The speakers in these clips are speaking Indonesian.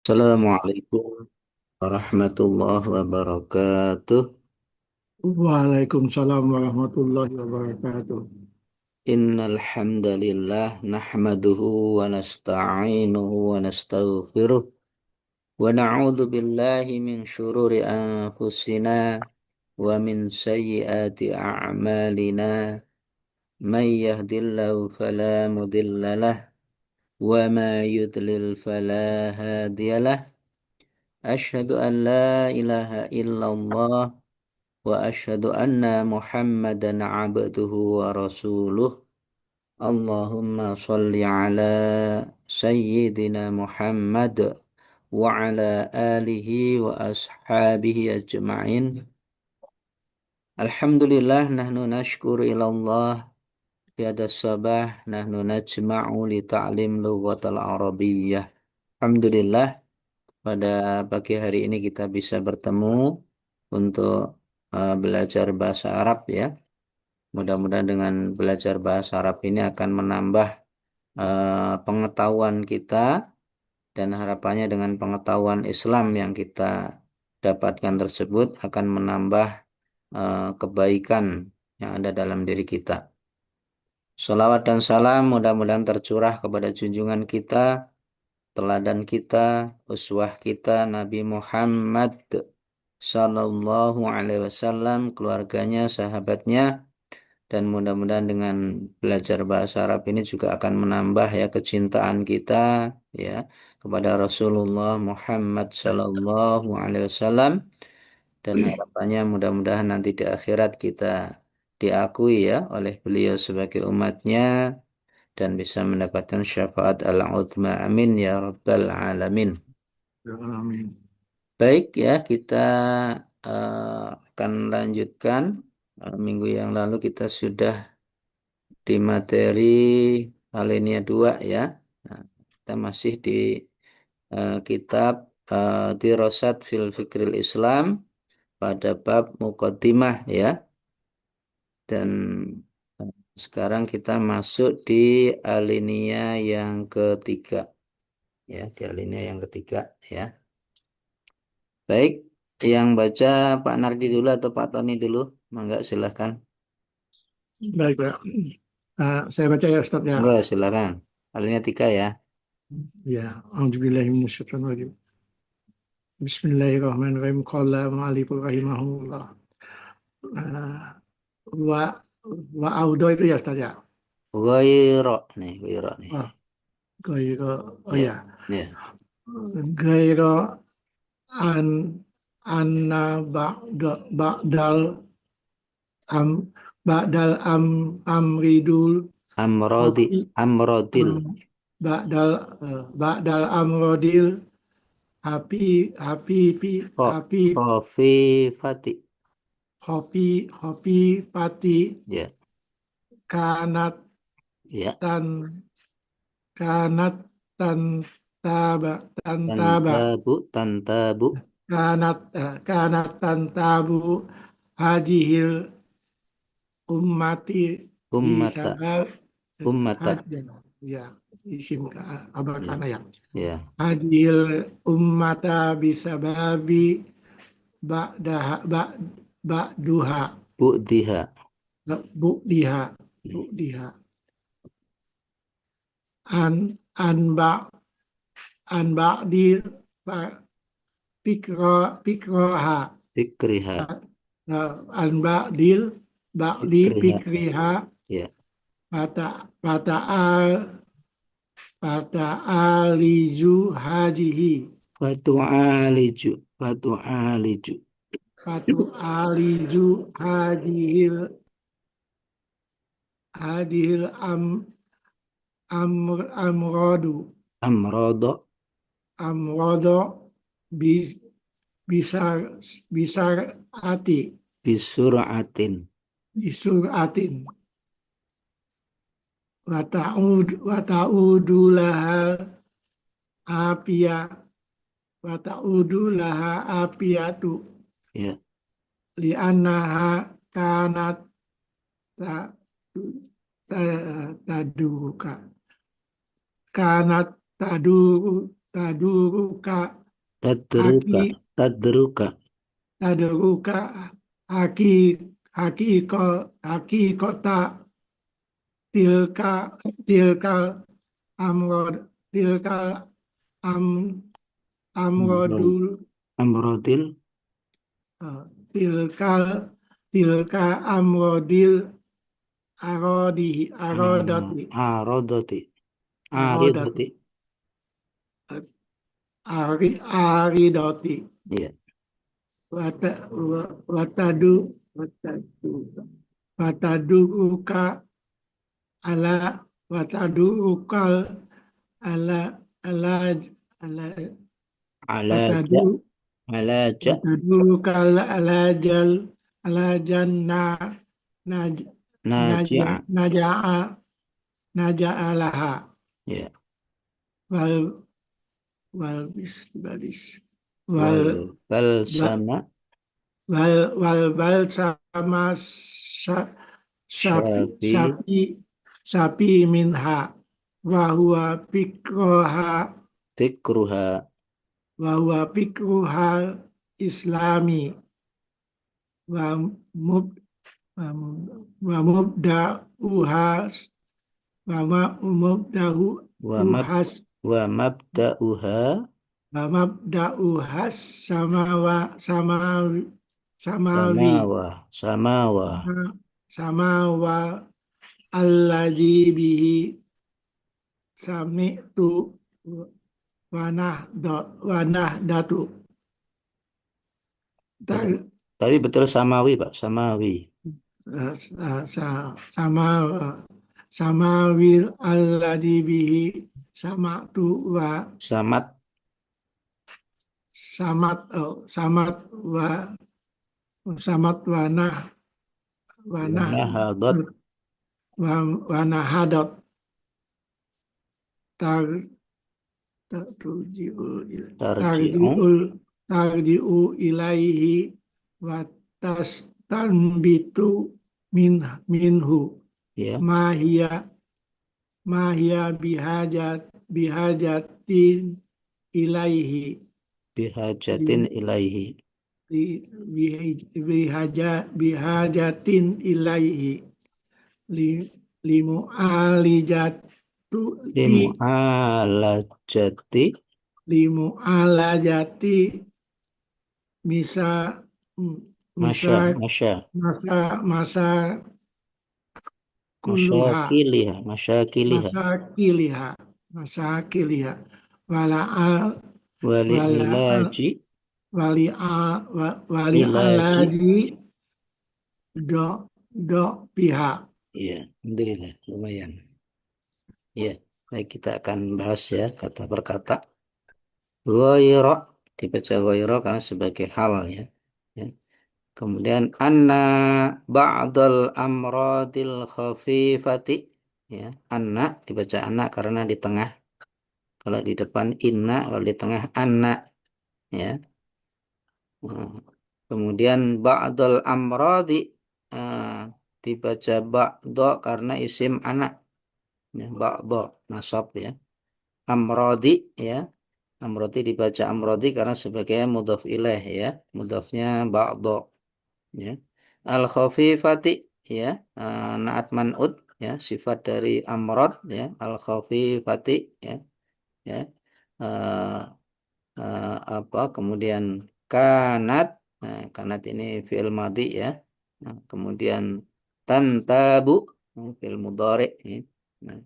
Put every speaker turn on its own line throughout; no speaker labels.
Assalamualaikum warahmatullahi wabarakatuh.
Waalaikumsalam warahmatullahi wabarakatuh.
Innal hamdalillah nahmaduhu wa nasta'inuhu wa nastaghfiruh wa na'udzu billahi min syururi anfusina wa min sayyiati a'malina. Man yahdillahu fala mudhillalah wa ma yudlil fala hadiyalah. Asyhadu an la ilaha illallah wa asyhadu anna Muhammadan abduhu wa rasuluh. Allahumma shalli ala sayyidina Muhammad wa ala alihi wa ashabihi ajma'in. Alhamdulillah nahnu nashkuru ilallah fi hadas sabah nahnu najma'u li ta'lim lughatal arabiyyah. Alhamdulillah pada pagi hari ini kita bisa bertemu untuk belajar bahasa Arab ya. Mudah-mudahan dengan belajar bahasa Arab ini akan menambah pengetahuan kita dan harapannya dengan pengetahuan Islam yang kita dapatkan tersebut akan menambah kebaikan yang ada dalam diri kita. Salawat dan salam mudah-mudahan tercurah kepada junjungan kita, teladan kita, uswah kita, Nabi Muhammad Sallallahu Alaihi Wasallam, keluarganya, sahabatnya, dan mudah-mudahan dengan belajar bahasa Arab ini juga akan menambah ya kecintaan kita ya kepada Rasulullah Muhammad Sallallahu Alaihi Wasallam, dan harapannya mudah-mudahan nanti di akhirat kita diakui ya oleh beliau sebagai umatnya dan bisa mendapatkan syafaat al-uzma, amin ya rabbal alamin.
Ya, amin.
Baik ya, kita akan lanjutkan. Minggu yang lalu kita sudah di materi alinea 2 ya. Nah, kita masih di kitab Dirosat fil Fikril Islam pada bab Muqaddimah ya. Dan sekarang kita masuk di alinea yang ketiga ya, di alinea yang ketiga ya. Baik, yang baca Pak Nardi dulu atau Pak Tony dulu? Mangga silahkan.
Baik, Pak. Saya baca ya, Ustaz ya.
Enggak, silakan. Alinea 3 ya.
Ya, Alhamdulillah minasyaitonir rajim. Bismillahirrahmanirrahim. Qala ma'alifu rahimahullah. Ah, wa wa audo itu ya, Ustaz ya.
Goiro nih, goiro nih.
Oh, gairo. Oh
Ya,
ya.
ya.
Gairo an anna ba'dal am ba'dal amridul
Amrodi,
kofi
Amrodil,
ba'dal ba'dal amrodil hafi
kok,
hafi
Kofi, Fati.
Khofi Fati
Ya,
kanat
ya.
tan kanat tan taba
Tantabu, Tantabu,
kanat tan tabu hadihil ummati
Ummata,
bisabab
Ummata.
ya isim abal
Ya,
kana ya
ya.
hadil ummata bisababi ba'daha ba'duha
Bu'diha.
bu'diha bu'diha an ba an ba'di pikroha
Fikriha,
an ba'di
Fikriha.
pikriha
Ya.
fata'al fata'aliju hajihi
Fatu'aliju, Fatu'aliju.
fatu'aliju hajihil hadhil amrodu
Amrodo,
amrodo bis, bisar bisar ati
Bisur'atin.
bisur atin wata'udu lahal apia wata'udu laha apiatu
Ya.
li'annaha kanat ta, taduka kanat tadu taduruka
Tadruka.
aki
Tadruka.
taduruka aki aki kota tilka tilka amrod tilka am
Amro-
amrodul
Amrodil.
eh, tilka tilka amrodil arodi arodati
Arodoti.
arodati
Aridoti.
aridoti
Iya.
wata watadu watadu wataduruka ala watadurukal ala ala ala
Alaja.
watadu
Alaja.
watadurukal alajal alajanna naj
Naji'a.
naja'a naja'alaha
Ya.
wal wal bis balis wal
Wal
ba-
balsama.
wal bal sama sapi
Syafi.
sapi sapi minha wahwa pikroha
Fikruha.
wahwa pikroha islami wa mub wa mubda'uha wa mubda'u
Wa mab
uhas
wa mabda'uha.
wa mabda'uhas samawi
Samawa. Samawa.
samawa alladzi bihi sami'tu wanahdatu
Betul.
Ta-
Tadi betul samawi, Pak. Samawi.
sama samawil alladzi bihi sama'tu wa
Samat.
samat wa samat
Wa
wanah
nahadat.
wanahadat tar tarji'ul
Tarji'u.
tarji'ul tarji'u ilaihi wa tanbitu minhu
Ya.
mahia mahia bihajatin ilaihi
Bihajatin ilaihi.
bihajatin ilaihi li limu'alijati
Limu'alajati.
limu'alajati misa misa
Masya. Masya.
masa masa kuluha
Masyakiliha. Masyakiliha.
masa kiliha masa kiliha wala al
Wali
wala al
ilaji.
wali
Ilaji.
alaji do do pihak.
Iya. Alhamdulillah. Lumayan. Iya. Baik, kita akan bahas ya kata per kata. Ghaira. Dibaca ghaira karena sebagai hal ya. Ya. Kemudian anna ba'dal amradil khafifati. Ya. Anna dibaca anna karena di tengah. Kalau di depan inna, kalau di tengah anna. Ya. Nah, kemudian ba'dal amradi eh, dibaca ba'do karena isim anak. Ya, ba'do nasab ya. Amrodi ya. Amrodi dibaca amrodi karena sebagai mudhaf ilaih ya. Mudhafnya ba'do ya. Al khafifati ya. Naat man'ud ya. Sifat dari amrod ya. Al khafifati ya. Ya. Eh, kemudian kanat. Nah, kanat ini fi'il madhi ya. Nah, kemudian tantabu fi'il mudhari ya. Nah,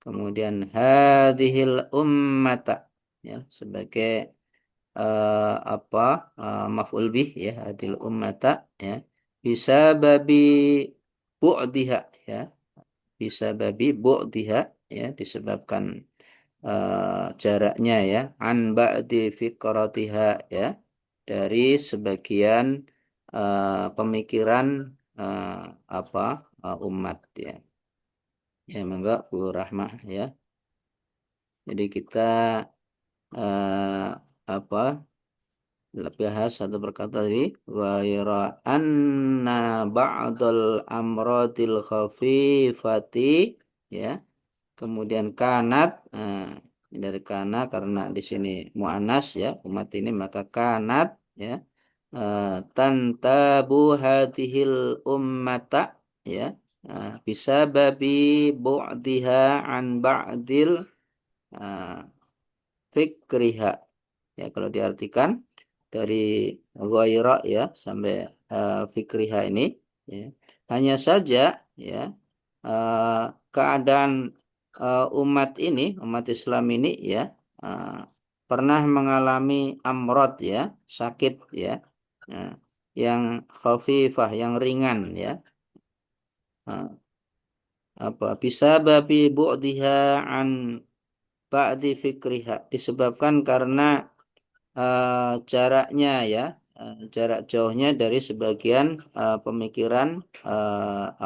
kemudian hadhil ummata ya sebagai apa maf'ul bih ya, hadhil ummata ya, bisa babi bu'diha ya, bisa babi bu'diha ya, disebabkan jaraknya ya, an ba'di fikratiha ya, dari sebagian pemikiran eh, apa umat ya. Ya, monggo Bu Rahmah ya. Jadi kita eh, apa bahas satu perkata tadi wa yara anna ba'dal amradil khafifati ya. Kemudian kanat dari kana karena di sini muannas ya umat ini maka kanat ya tantabu hadhil ummata ya bisa babi bu'diha an ba'dil uh, fikriha ya kalau diartikan dari ghaira ya sampai fikriha ini ya hanya saja ya eh, keadaan umat Islam ini ya eh, pernah mengalami amrod ya sakit ya eh, yang khafifah yang ringan ya Eh, apa bisa babi bu'diha an ba'di fikriha disebabkan karena jaraknya ya jarak jauhnya dari sebagian pemikiran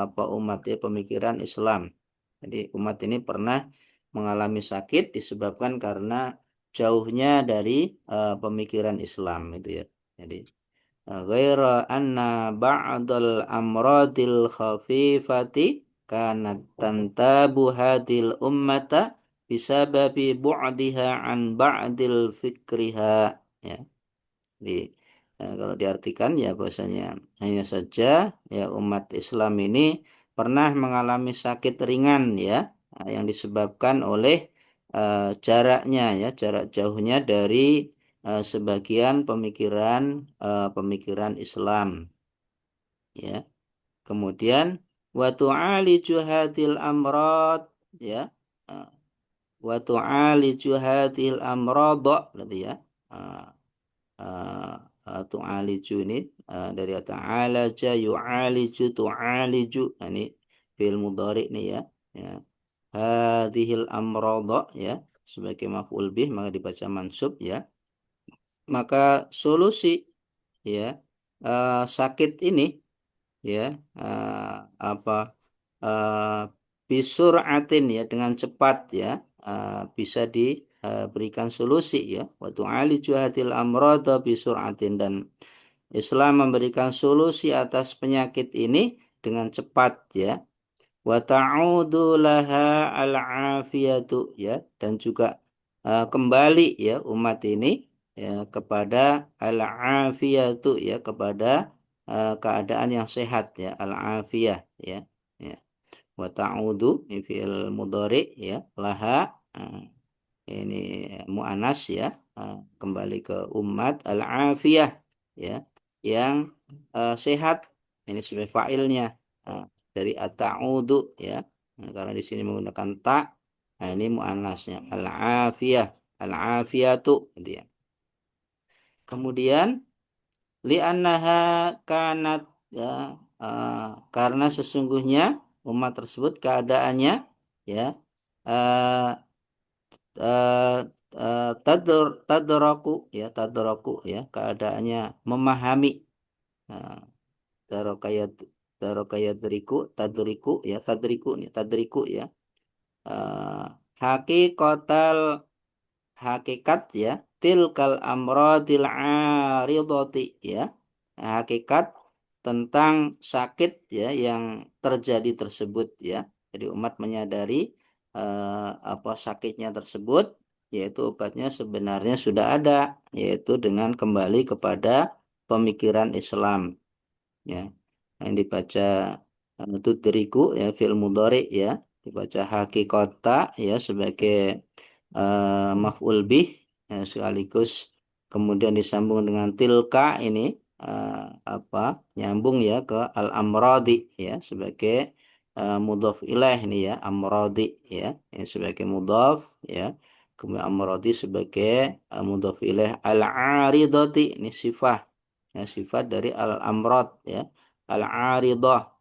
apa umat ya pemikiran Islam. Jadi umat ini pernah mengalami sakit disebabkan karena jauhnya dari pemikiran Islam itu ya. Jadi ghaira anna ba'dal amradil khafifati kanat tantabu hadil ummata bisababi bu'diha an ba'dil fikriha ya. Jadi kalau diartikan ya bahwasanya hanya saja ya umat Islam ini pernah mengalami sakit ringan ya yang disebabkan oleh jaraknya ya jarak jauhnya dari sebagian pemikiran Islam ya. Kemudian wa tu'aliju hadhil amrad ya eh, wa tu'aliju hadhil amrad berarti ya. Eh, tu'aliju ini dari ta'alaja yu'aliju tu'aliju nah, ini fi'il mudhari nih ya ya hadhil amradha ya sebagai maf'ul bih maka dibaca mansub ya maka solusi ya sakit ini ya eh, apa eh, bisuratin ya dengan cepat ya bisa diberikan solusi ya wa tu'aliju hadhil amradha bisuratin dan Islam memberikan solusi atas penyakit ini dengan cepat ya wa ta'udu laha al-afiyatu ya dan juga kembali ya umat ini ya kepada al-afiyatu ya kepada keadaan yang sehat ya al-afiyah ya ya wa ta'udu ini fi'il mudhari ya laha ini mu'anas ya kembali ke umat al-afiyah ya yang sehat ini sebagai fa'ilnya Nah, dari at-ta'udu ya nah, karena di sini menggunakan ta nah, ini mu'annasnya al-afiyah al-afiyatu gitu ya kemudian li'annaha kanat ya eh, karena sesungguhnya umat tersebut keadaannya ya eh, eh, tadraku ya keadaannya memahami nah, darokayat darokayadriku tadriku ya tadriku nih tadriku ya eh, hakikatal hakikat ya tilkal amradil aridati ya hakikat tentang sakit ya yang terjadi tersebut ya jadi umat menyadari apa sakitnya tersebut yaitu obatnya sebenarnya sudah ada yaitu dengan kembali kepada pemikiran Islam ya yang dibaca tudriku ya fil mudhari ya dibaca hakikota ya sebagai maf'ul bih ya, sekaligus kemudian disambung dengan tilka ini apa nyambung ya ke al amrodi ya sebagai mudhaf ilaih ini ya amrodi ya ini sebagai mudhaf ya kemudian amrodi sebagai mudhaf ilaih al aridoti ini sifat ya, sifat dari al amrod ya al aridah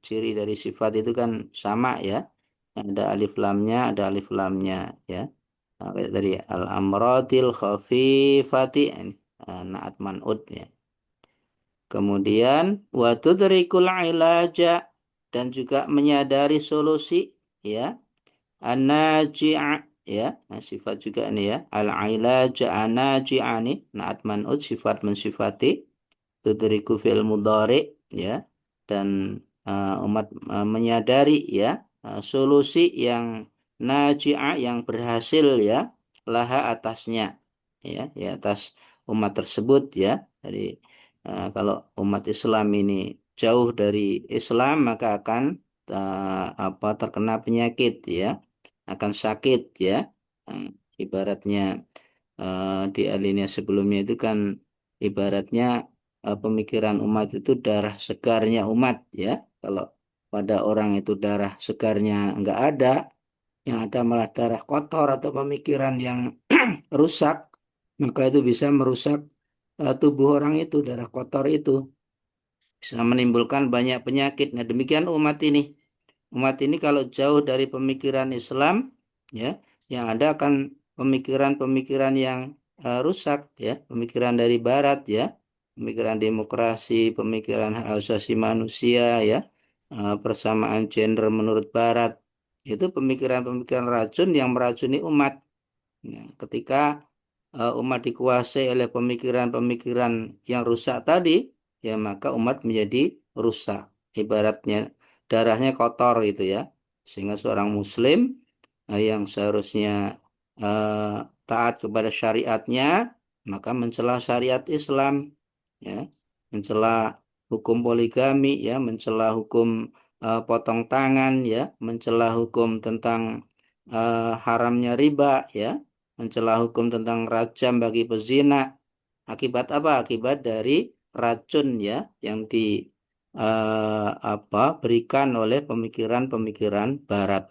ciri dari sifat itu kan sama ya ada alif lamnya ada alif lamnya ya nah, kayak tadi al amradil khafifati ini naat man'ud ya kemudian wa tudrikul ilaja dan juga menyadari solusi ya an-naji'a ya nah, sifat juga ini ya al ilaja an-naji'a nih naat man'ud sifat mensifati tudriku fil mudhari ya dan umat menyadari ya solusi yang naji'ah yang berhasil ya, laha atasnya, ya, ya atas umat tersebut ya. Jadi kalau umat Islam ini jauh dari Islam maka akan terkena penyakit ya, akan sakit ya. Eh, Ibaratnya di alinea sebelumnya itu kan ibaratnya pemikiran umat itu darah segarnya umat ya. Kalau pada orang itu darah segarnya nggak ada, yang ada malah darah kotor atau pemikiran yang rusak, maka itu bisa merusak tubuh orang itu, darah kotor itu bisa menimbulkan banyak penyakit. Nah, demikian umat ini. Umat ini kalau jauh dari pemikiran Islam, ya, yang ada akan pemikiran-pemikiran yang rusak, ya, pemikiran dari Barat, ya, pemikiran demokrasi, pemikiran hak asasi manusia, ya, persamaan gender menurut Barat, itu pemikiran-pemikiran racun yang meracuni umat. Nah, ketika umat dikuasai oleh pemikiran-pemikiran yang rusak tadi, ya maka umat menjadi rusak. Ibaratnya darahnya kotor gitu ya. Sehingga seorang muslim yang seharusnya eh, taat kepada syariatnya, maka mencela syariat Islam, ya, mencela hukum poligami, ya, mencela hukum potong tangan, ya, mencela hukum tentang haramnya riba, ya, mencela hukum tentang rajam bagi pezina. Akibat apa? Akibat dari racun ya yang berikan oleh pemikiran-pemikiran Barat.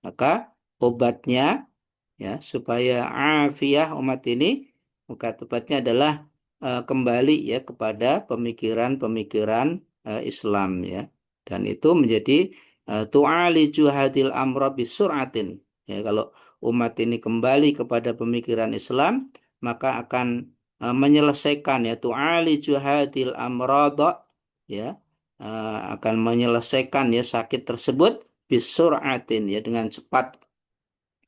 Maka obatnya ya supaya afiah umat ini, maka obatnya adalah kembali ya kepada pemikiran-pemikiran Islam ya, dan itu menjadi tu'aliju hadil amra bisur'atin ya. Kalau umat ini kembali kepada pemikiran Islam maka akan menyelesaikan ya, tu'aliju hadil amrada ya, akan menyelesaikan ya sakit tersebut bisur'atin ya, dengan cepat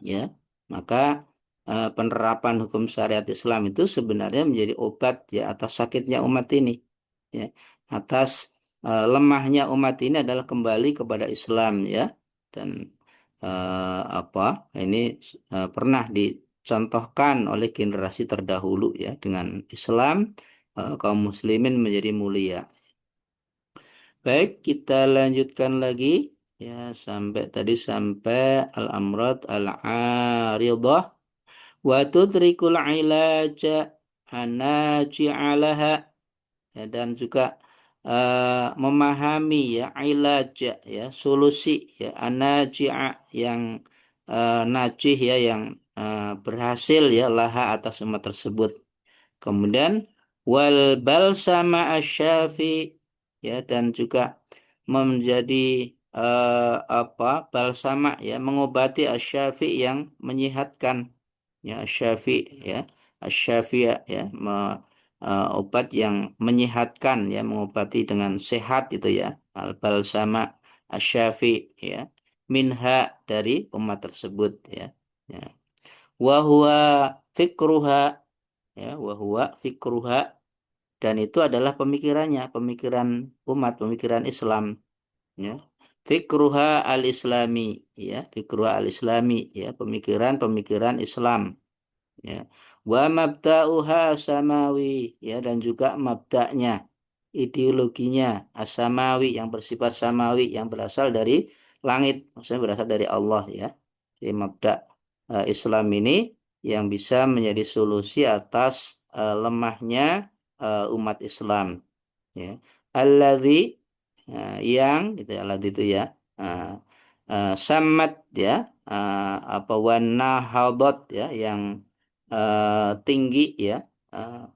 ya. Maka penerapan hukum syariat Islam itu sebenarnya menjadi obat ya atas sakitnya umat ini ya, atas lemahnya umat ini adalah kembali kepada Islam ya. Dan apa ini pernah dicontohkan oleh generasi terdahulu ya, dengan Islam kaum muslimin menjadi mulia. Baik, kita lanjutkan lagi ya, sampai al-amrad al-aridah wa tudrikul ilaja anaji'alaha ya, dan juga memahami ya ilaja ya, solusi ya, anaji'a yang najih ya, yang berhasil ya, laha atas umat tersebut. Kemudian wal balsama asyafi ya, dan juga menjadi balsama ya, mengobati asyafi yang menyehatkan ya, asyafi ya, asyafi ya, obat yang menyehatkan ya, mengobati dengan sehat itu ya, al balsama asyafi ya, minha dari umat tersebut ya, ya. Wahwa fikruha ya, wahwa fikruha, dan itu adalah pemikirannya, pemikiran umat, pemikiran Islam ya. Fikruha al-islami ya, fikruha al-islami ya, pemikiran-pemikiran Islam ya. Wa mabda'uha samawi ya, dan juga mabda'nya, ideologinya as-samawi, yang bersifat samawi, yang berasal dari langit, maksudnya berasal dari Allah ya. Jadi mabda' Islam ini yang bisa menjadi solusi atas lemahnya umat Islam ya. Alladzi yang gitu ya, alladzi itu ya, samat ya, wanahadat ya, yang tinggi ya,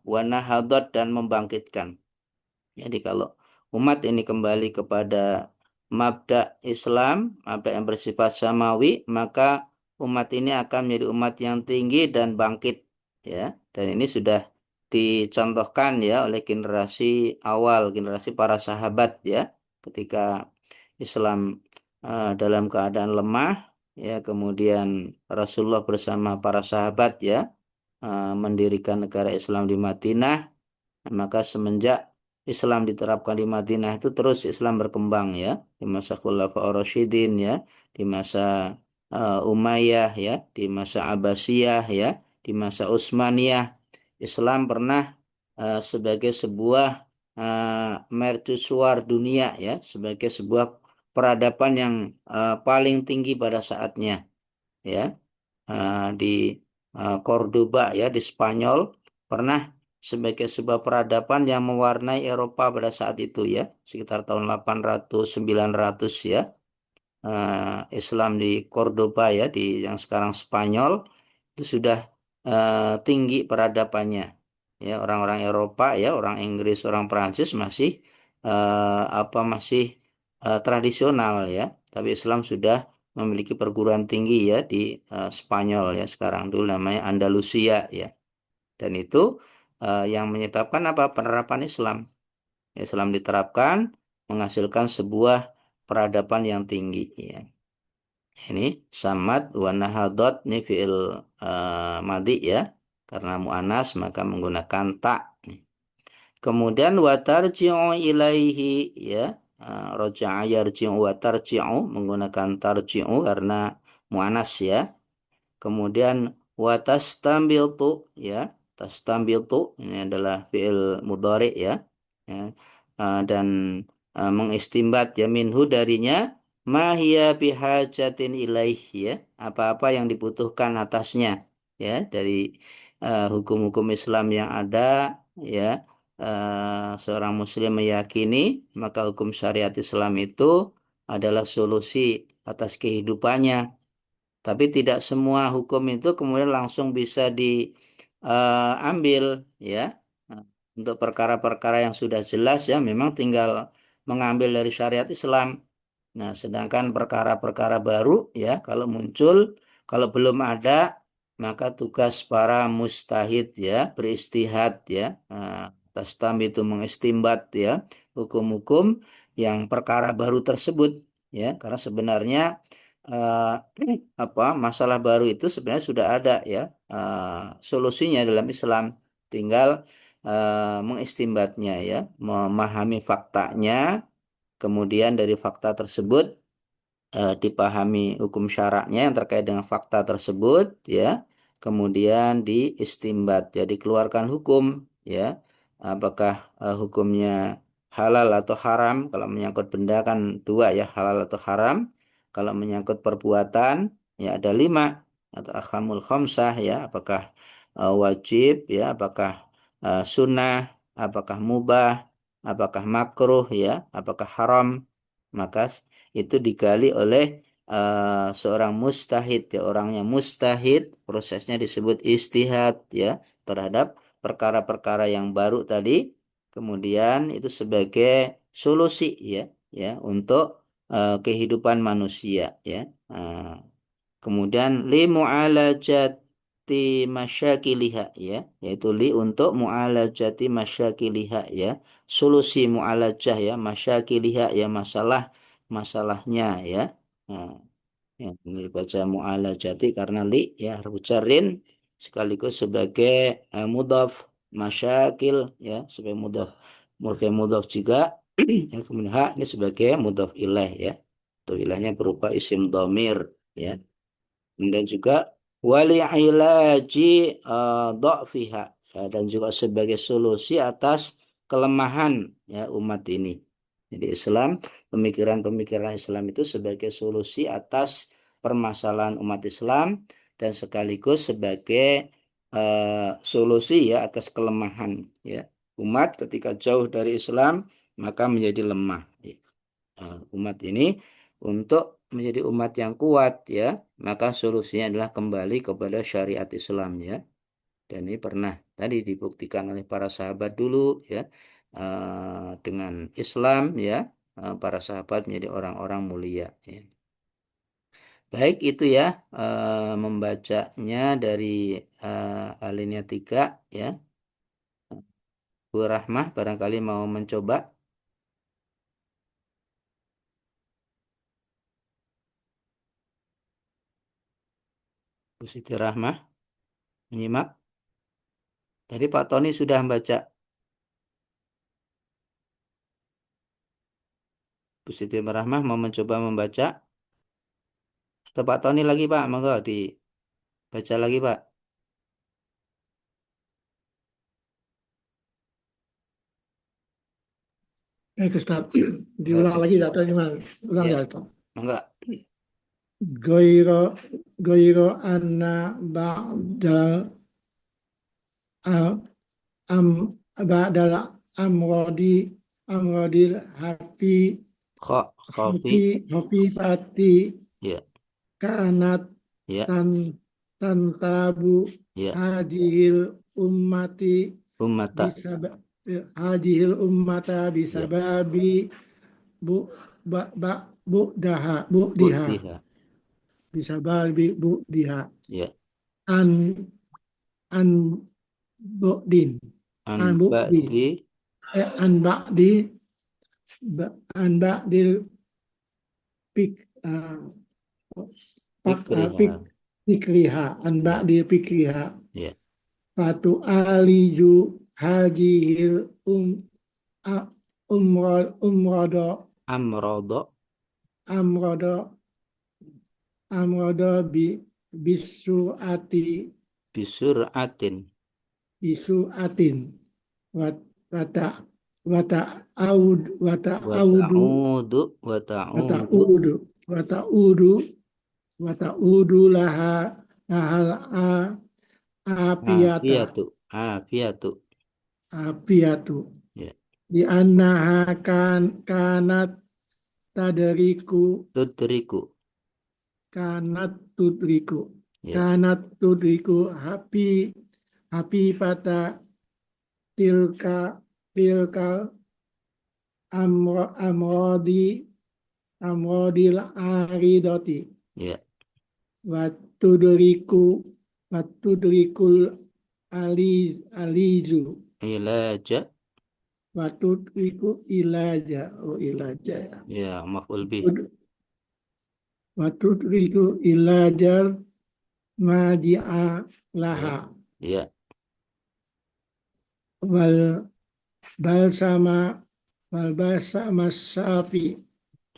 wanahadat, dan membangkitkan. Jadi kalau umat ini kembali kepada mabda Islam, mabda yang bersifat samawi, maka umat ini akan menjadi umat yang tinggi dan bangkit ya. Dan ini sudah dicontohkan ya oleh generasi awal, generasi para sahabat ya, ketika Islam dalam keadaan lemah ya, kemudian Rasulullah bersama para sahabat ya mendirikan negara Islam di Madinah. Maka semenjak Islam diterapkan di Madinah itu terus Islam berkembang ya, di masa Khulafaur Rasyidin ya, di masa Umayyah ya, di masa Abbasiyah ya, di masa Utsmaniyah, Islam pernah sebagai sebuah mercusuar dunia ya, sebagai sebuah peradaban yang paling tinggi pada saatnya ya. Di Cordoba ya di Spanyol pernah sebagai sebuah peradaban yang mewarnai Eropa pada saat itu ya, sekitar tahun 800 900 ya. Islam di Cordoba ya, di yang sekarang Spanyol itu sudah tinggi peradabannya ya. Orang-orang Eropa ya, orang Inggris, orang Prancis masih masih tradisional ya, tapi Islam sudah memiliki perguruan tinggi ya di Spanyol ya, sekarang dulu namanya Andalusia ya. Dan itu yang menyebabkan apa, penerapan Islam. Islam diterapkan menghasilkan sebuah peradaban yang tinggi ya. Ini samad wa nahadot, ini fi'il madi ya, karena mu'anas maka menggunakan ta. Kemudian wa tarji'u ilaihi ya, roja'a yarji'u wa tarji'u menggunakan tarji'u karena mu'anas ya. Kemudian watastambiltu ya, tastambiltu ini adalah fiil mudhari ya. Ya. Dan mengistimbat ya minhu darinya ma hiya bihajatin ilaih ya, apa-apa yang dibutuhkan atasnya ya dari hukum-hukum Islam yang ada ya. Seorang muslim meyakini maka hukum syariat Islam itu adalah solusi atas kehidupannya, tapi tidak semua hukum itu kemudian langsung bisa diambil ya. Nah, untuk perkara-perkara yang sudah jelas ya memang tinggal mengambil dari syariat Islam. Nah, sedangkan perkara-perkara baru ya kalau muncul, kalau belum ada, maka tugas para mustahid ya beristihad ya. Tastam itu mengistimbat ya hukum-hukum yang perkara baru tersebut ya, karena sebenarnya eh, masalah baru itu sebenarnya sudah ada ya solusinya dalam Islam, tinggal mengistimbatnya ya, memahami faktanya, kemudian dari fakta tersebut dipahami hukum syaraknya yang terkait dengan fakta tersebut ya, kemudian diistimbat jadi dikeluarkan hukum ya, apakah hukumnya halal atau haram. Kalau menyangkut benda kan dua ya, halal atau haram. Kalau menyangkut perbuatan ya ada lima, atau akhamul khamsah ya, apakah wajib ya, apakah sunnah, apakah mubah, apakah makruh ya, apakah haram. Maka itu digali oleh seorang mustahid ya, orangnya mustahid, prosesnya disebut istihad ya, terhadap perkara-perkara yang baru tadi, kemudian itu sebagai solusi ya, ya untuk kehidupan manusia ya. Nah, kemudian li mu'alajati masyakiliha ya, yaitu li untuk mu'alajati masyakiliha ya, solusi mu'alajah ya, masyakiliha ya, masalahnya ya. Nah, ya, ini dibaca mu'alajati karena li ya harfu jarrin sekaligus sebagai mudhaf, masyakil ya sebagai mudhaf, mudhaf juga. Ya, kemudian ha ini sebagai mudhaf ilaih ya. Itu ilaihnya berupa isim dhamir ya. Kemudian juga wali ilaji dha'fiha ya, dan juga sebagai solusi atas kelemahan ya umat ini. Jadi Islam, pemikiran-pemikiran Islam itu sebagai solusi atas permasalahan umat Islam dan sekaligus sebagai solusi ya atas kelemahan ya. Umat ketika jauh dari Islam maka menjadi lemah. Umat ini untuk menjadi umat yang kuat ya, maka solusinya adalah kembali kepada syariat Islam ya. Dan ini pernah tadi dibuktikan oleh para sahabat dulu ya, dengan Islam ya, para sahabat menjadi orang-orang mulia ya. Baik itu ya, membacanya dari alinea 3 ya. Bu Rahmah barangkali mau mencoba. Bu Siti Rahmah menyimak. Tadi Pak Tony sudah membaca. Bu Siti Rahmah mau mencoba membaca. Atau Pak Tony lagi Pak, monggo dibaca lagi Pak.
Ustaz,
Enggak
diulang
sih.
lagi atau gimana? Ulang
Ya,
ya, Ustaz.
enggak.
Goiro goiro anna ba'dal a- am ba'dal amrodi amrodil
Kopi.
hafi fati
Ya,
kanat
ya,
tan tantabu
ya.
hadhil ummati
Ummata.
bisa hadhil ummata bisa
Ya,
babi bu ba ba bu daha bu diha
Buktiha.
bisa babi bu diha
Ya,
an an bu din
an
an bu di
ba'di
an ba di an ba di pik pak pik
fikriha.
pikriha an ba
Ya,
di pikriha
ya.
Fatu aliju hajihil umrodo
Amrodo
amrodo amrodo bisu ati
bisur'atin.
bisu atin wat wata wata aud wata audu wata
Wata'udu
udu wata udu wata udu laha lahal apiata
afiatu. Afiatu.
apiatu
Ya,
di annaha kanat tadriku
tudriku.
kanat tudriku
Ya,
kanat tudriku hapi fata tilka tilka amrodi amrodil aridoti
ya.
watudriku watudrikul aliju
Ilaja.
watudriku ilaja oh ilaja ya
Ya, maf'ul bih.
watudriku ilajar maji'a
Ya,
laha
ya.
wal bal sama wal sama syafi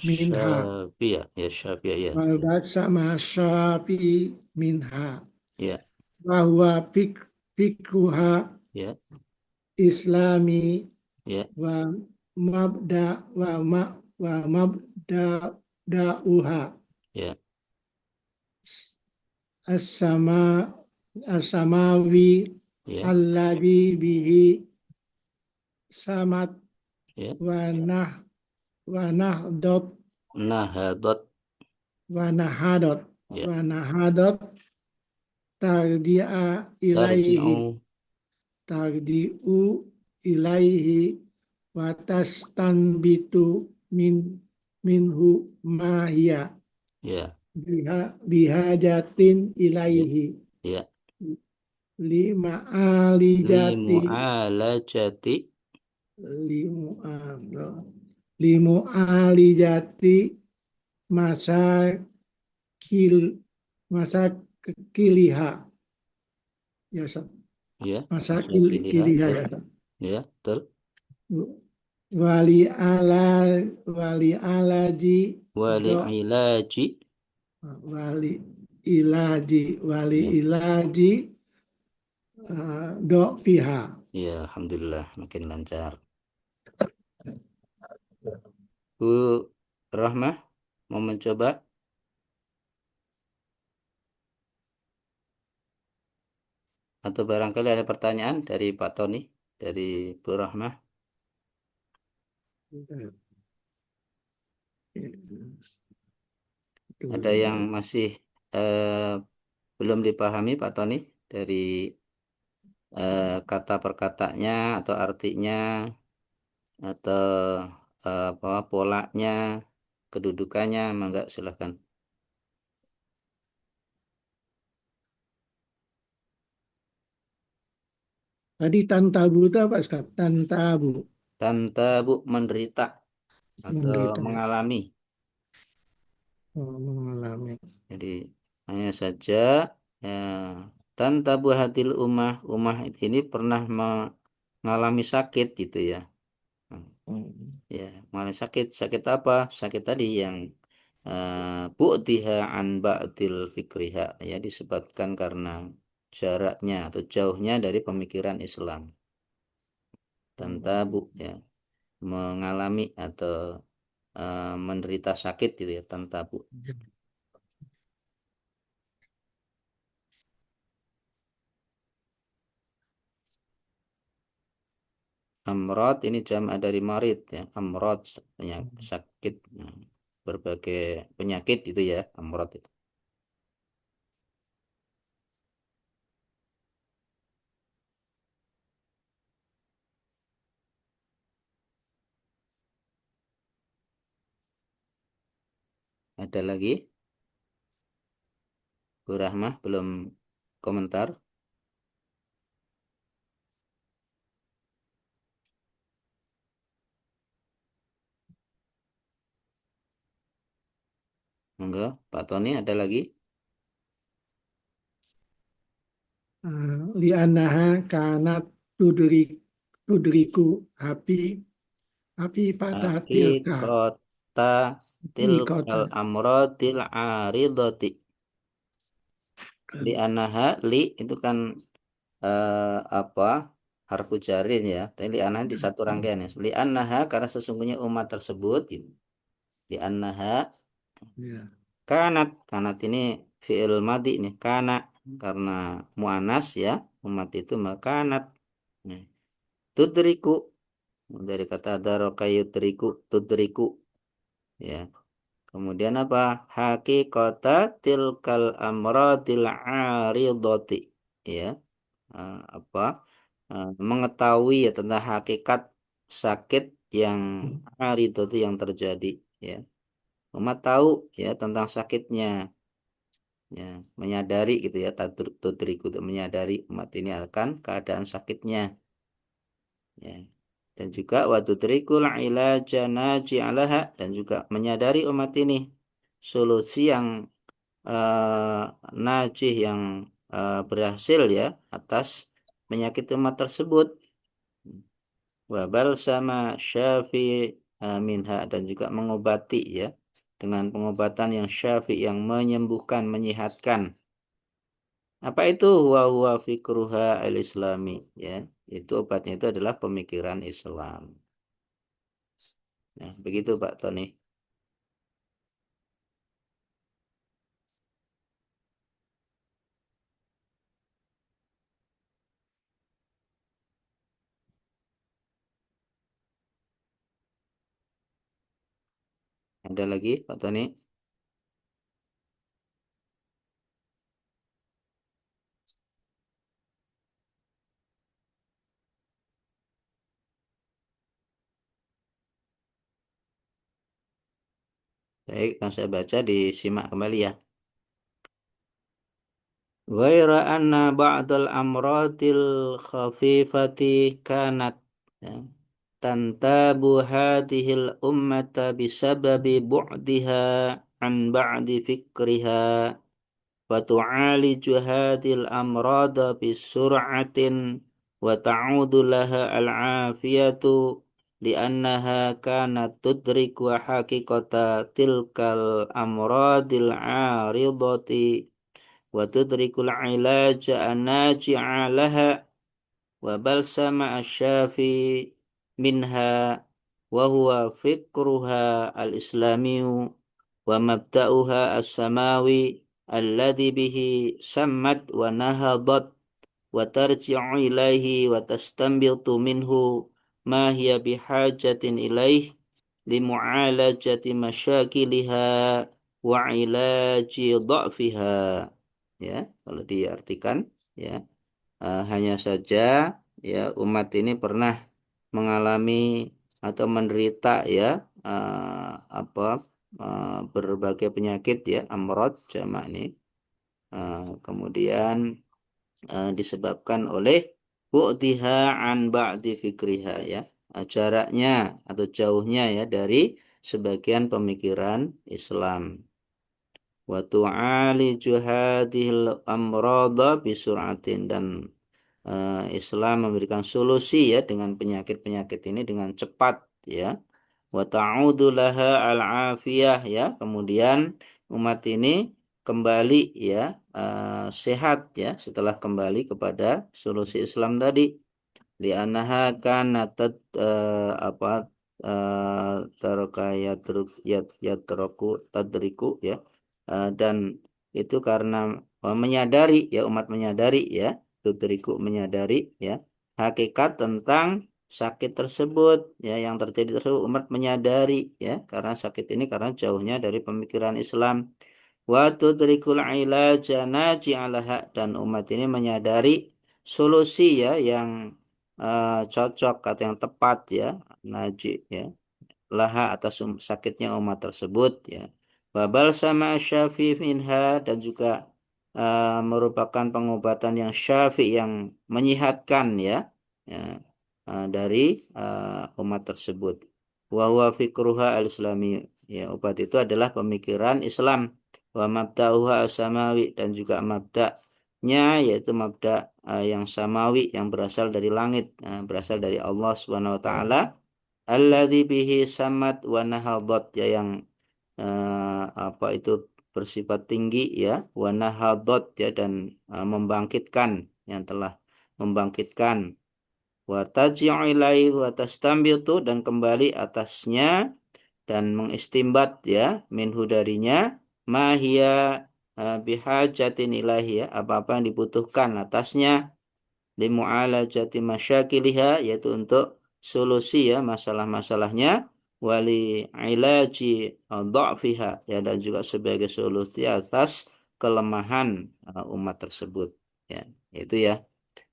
minha
Syafi'ah. Ya, Syafi'ah. Ya,
wal
ya.
bal sama syafi minha
Ya,
bahwa fikruha
ya.
islami
Ya,
wa mabda wa mabda dauha
ya.
as-sama as-samawi
Ya,
alladhi bihi samat
ya.
wa nah wa nahdot
Nahadat.
wa nahadot
Ya.
wa nahadot tardi'a ilaihi
Tarji'u.
tardi'u ilaihi wa tastanbitu min minhu mahia
Ya,
bihajatin
ya.
ilaihi
Ya.
lima alijati
Limu'alajati.
limu limu alijati masa kil masa kiliha ya Sat.
Ya,
Masa
masakiliha.
kiliha
Betul.
ya Sat.
Ya, betul.
wali ala wali alaji
Wali
do
ilaji.
wali ilaji wali
Ya.
ilaji do fiha.
Ya, alhamdulillah makin lancar. Bu Rahmah mau mencoba atau barangkali ada pertanyaan dari Pak Tony, dari Bu Rahmah, ada yang masih eh, belum dipahami Pak Tony dari kata per katanya atau artinya atau apa polanya, kedudukannya, mangga silakan.
Tadi tantabu itu apa Ustaz? Tantabu
Tante Bu menderita atau
menderita ya.
mengalami.
Oh, mengalami.
Jadi hanya saja eh, tante Bu hatil umah, umah ini pernah mengalami sakit gitu ya. Hmm,
Oh,
ya, mengalami sakit. Sakit apa? Sakit tadi yang bu'tiha an ba'dil fikriha, ya disebabkan karena jaraknya atau jauhnya dari pemikiran Islam. Tantabu, ya mengalami atau menderita sakit gitu ya, tantabu. Amrod ini jamak dari marid ya, amrod sakit, nah, berbagai penyakit itu ya, amrod itu. Ada lagi? Bu Rahmah belum komentar? Enggak, Pak Tony ada lagi?
Li'annaha kanat tudriku api pada tilka
Hakikota tilkal
kota.
amrodil aridoti. Li anaha, li itu kan apa, harfu jarin ya. Tapi li anaha di satu rangkaian ya. Li anaha karena sesungguhnya umat tersebut gitu. Li anaha
Ya.
kanat ini fi'il madi nih, kana karena muannas ya, umat itu makanat. Nah, tudriku dari kata daraka yudriku, tudriku ya. Kemudian apa? Hakikata tilkal amradil aridoti. Ya, apa? Mengetahui ya tentang hakikat sakit yang aridoti yang terjadi. Ya, umat tahu ya tentang sakitnya. Ya, menyadari gitu ya, tudriku itu menyadari umat ini akan keadaan sakitnya. Ya. Dan juga waktu trikul ilaja naji'alaha, dan juga menyadari umat ini solusi yang eh, najih yang berhasil ya atas penyakit umat tersebut. Wabal sama syafi minha, dan juga mengobati ya dengan pengobatan yang syafi yang menyembuhkan, menyehatkan. Apa itu huwa huwa fikruha al-islami ya? Itu obatnya itu adalah pemikiran Islam. Nah, begitu Pak Tony. Ada lagi Pak Tony? Baik, yang saya baca disimak kembali ya. Ghaira anna ba'dal amradil khafifati kanat ya, tantabu hadhil ummata bisababi bu'diha an ba'di fikriha wa tu'aliju hadhil amrada bisur'atin wa ta'udu laha al-afiyatu li'annaha kanat tudriku haqiqata tilkal amradil 'aridati wa tudrikul ilaja an-naji'a laha wa balsama asyafi minha wa huwa fikruha al-islamiyu wa mabda'uha as-samawi alladhi bihi sammat wa nahadat wa tarji'u ilaihi wa tastanbitu minhu ma hiya bihajatin ilaih limu'alajati masyakiliha wa ilaji dha'fiha. Ya, kalau diartikan ya, hanya saja ya umat ini pernah mengalami atau menderita ya, apa, berbagai penyakit ya, amrod jamak ini. Kemudian disebabkan oleh bu'tiha an ba'di fikriha ya, jaraknya atau jauhnya ya dari sebagian pemikiran Islam. Wa tu'aliju hadhil amrada bisur'atin, dan Islam memberikan solusi ya dengan penyakit-penyakit ini dengan cepat ya. wa ta'udu laha al-afiyah ya. Kemudian umat ini kembali ya sehat ya setelah kembali kepada solusi Islam tadi. Li'annaha kanat apa taraka yatroku tadriku ya. Dan itu karena menyadari ya umat menyadari ya tudriku menyadari ya hakikat tentang sakit tersebut ya yang terjadi tersebut umat menyadari ya karena sakit ini karena jauhnya dari pemikiran Islam wa tudrikul ilaja naji'alaha dan umat ini menyadari solusi ya yang cocok atau yang tepat ya naji ya laha atas sakitnya umat tersebut ya babal sama syafi minha dan juga merupakan pengobatan yang syafi yang menyihatkan ya, ya dari umat tersebut wa huwa fikruha al-islami ya obat itu adalah pemikiran Islam wa mabda'uha as-samawi dan juga mabda'nya yaitu mabda' yang samawi yang berasal dari langit berasal dari Allah Subhanahu wa taala alladzi bihi samad wa nahadat ya yang apa itu bersifat tinggi ya wa nahadat ya dan membangkitkan yang telah membangkitkan wa taji'u ilaihi wa tastambitu dan kembali atasnya dan mengistimbat ya minhu darinya mahia bihajatin ilahi ya apa-apa yang dibutuhkan atasnya limu'alajati masyakiliha yaitu untuk solusi ya masalah-masalahnya wali ilaji dha'fiha ya dan juga sebagai solusi atas kelemahan umat tersebut ya itu ya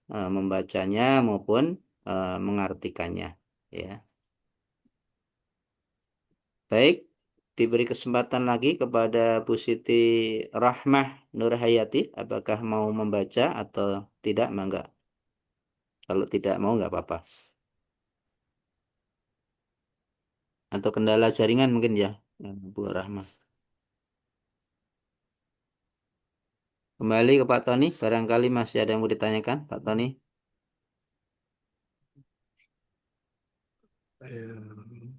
membacanya maupun mengartikannya ya baik diberi kesempatan lagi kepada Bu Siti Rahmah Nurhayati apakah mau membaca atau tidak mangga kalau tidak mau nggak apa-apa atau kendala jaringan mungkin ya, Bu Rahma. Kembali ke Pak Tony, barangkali masih ada yang mau ditanyakan, Pak Tony.
Eh,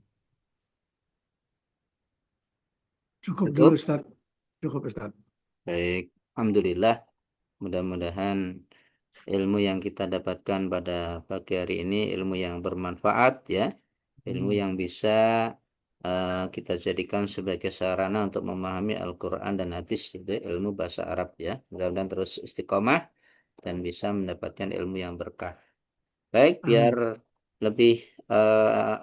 Cukup dulu
Cukup?
Ustaz. Cukup Ustaz.
Baik, Alhamdulillah. Mudah-mudahan ilmu yang kita dapatkan pada pagi hari ini ilmu yang bermanfaat ya, ilmu
Hmm.
yang bisa kita jadikan sebagai sarana untuk memahami Al-Quran dan hadis, itu ilmu bahasa Arab ya. Mudah-mudahan terus istiqomah dan bisa mendapatkan ilmu yang berkah. Baik, biar
Amin.
lebih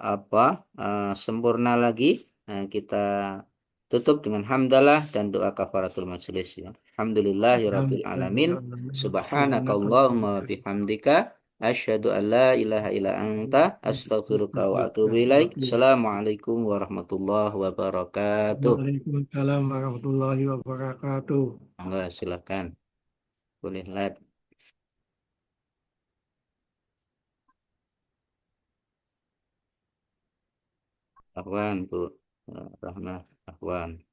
apa sempurna lagi, kita tutup dengan hamdalah dan doa kafaratul majelis ya. Alhamdulillahirabbil alamin. Subhanakallahumma wa bihamdika asyhadu an la ilaha illa anta astaghfiruka wa atubu ilaik. Assalamualaikum warahmatullahi wabarakatuh.
Waalaikumsalam warahmatullahi wabarakatuh.
Monggo silakan. Boleh live. Ahwan, Bu Rahmah. Ahwan.